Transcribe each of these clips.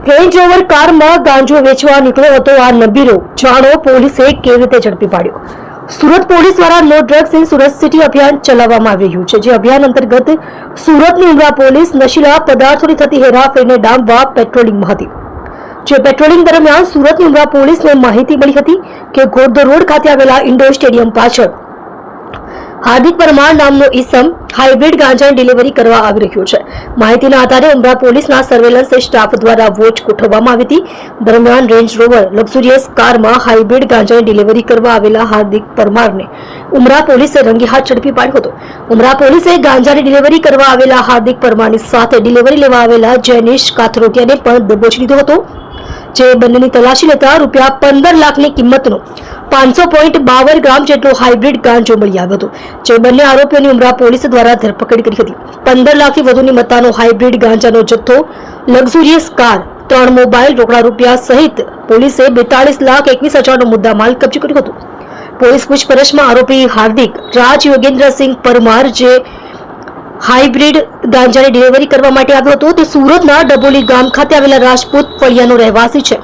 Range rover કારમાં ગાંજો વેચવા નીકળ્યો હતો આ નબીરો, જાણો પોલીસે કેવી રીતે ઝડપી પાડ્યો। સુરત પોલીસ દ્વારા no drugs in Surat city અભિયાન ચલાવવામાં આવી રહ્યું છે, જે અભિયાન અંતર્ગત સુરતની ઉમરા પોલીસ નશીલા પદાર્થોની થતી હેરાફેરીને ડામવા પેટ્રોલિંગમાં હતી। જે પેટ્રોલિંગ દરમિયાન સુરતની ઉમરા પોલીસને માહિતી મળી હતી કે ઘોડદોર રોડ ખાતે આવેલા ઇન્ડોર સ્ટેડિયમ પાછળ હાર્દિક પરમાર નામનો ઈસમ હાઇબ્રિડ ગાંજાની ડિલિવરી કરવા આવી રહ્યો છે। માહિતીના આધારે ઉમરા પોલીસના સર્વેલન્સ સ્ટાફ દ્વારા વોચ ગોઠવવામાં આવી હતી। દરમિયાન રેન્જ રોવર લક્ઝુરિયસ કારમાં હાઇબ્રિડ ગાંજાની ડિલિવરી કરવા આવેલા હાર્દિક પરમારને ઉમરા પોલીસે રંગે હાથ ઝડપી પાડ્યો હતો। ઉમરા પોલીસે ગાંજાની ડિલિવરી કરવા આવેલા હાર્દિક પરમારની સાથે ડિલિવરી લેવા આવેલા જેનિશ કાથરોટિયાને પણ દબોચી લીધો હતો, જે બંનેની તલાશી લેતા રૂપિયા 15 લાખની કિંમતનો 500.52 ગ્રામ જેટલો હાઇબ્રિડ ગાંજો મળી આવ્યો હતો, જે બંને આરોપીઓની ઉમરા પોલીસ દ્વારા ધરપકડ કરી હતી। 15 લાખથી વધુની મત્તાનો હાઇબ્રિડ ગાંજાનો જથ્થો, લક્ઝુરિયસ કાર, 3 મોબાઈલ, રોકડા રૂપિયા સહિત પોલીસે 42,21,000નો મુદ્દામાલ કબજે કર્યો હતો। પોલીસ પૂછપરછમાં આરોપી હાર્દિક રાજ યોગેન્દ્રસિંહ પરમાર, જે હાઇબ્રિડ ગાંજાની ડિલિવરી કરવા માટે આવ્યો હતો, તે સુરતના ડબોલી ગામ ખાતે આવેલા રાજપૂત ફળિયાનો રહેવાસી છે,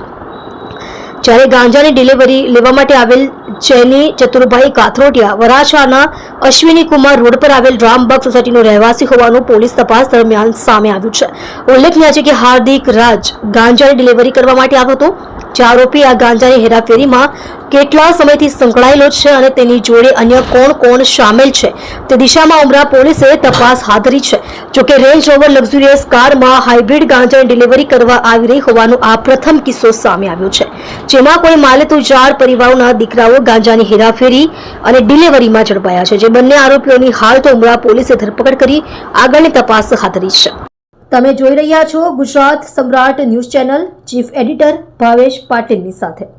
જ્યારે ગાંજાની ડિલિવરી લેવા માટે આવેલ જેની ચતુરભાઈ કાથરોટિયા વરાછાના અશ્વિની કુમાર રોડ પર આવેલ રામબાગ સોસાયટીનો રહેવાસી હોવાનું પોલીસ તપાસ દરમિયાન સામે આવ્યું છે। ઉલ્લેખનીય છે કે હાર્દિક રાજ ગાંજાની ડિલિવરી કરવા માટે આવ્યો હતો, જે આરોપી આ ગાંજાની હેરાફેરીમાં કેટલા સમયથી સંકળાયેલો છે અને તેની જોડે અન્ય કોણ કોણ સામેલ છે તે દિશામાં ઉમરા પોલીસે તપાસ હાથ ધરી છે। જોકે રેન્જ રોવર લક્ઝુરિયસ કારમાં હાઇબ્રિડ ગાંજાની ડિલિવરી કરવા આવી રહી હોવાનો આ પ્રથમ કિસ્સો સામે આવ્યો છે, જેમાં કોઈ માલેતુજાર પરિવારોના દીકરાઓ ગાંજાની હેરાફેરી અને ડિલિવરીમાં ઝડપાયા છે, જે બંને આરોપીઓની હાલ તો ઉમરા પોલીસે ધરપકડ કરી આગળની તપાસ હાથ ધરી છે। તમે જોઈ રહ્યા છો ગુજરાત સમ્રાટ news channel, chief editor Bhavesh પાટીલની સાથે।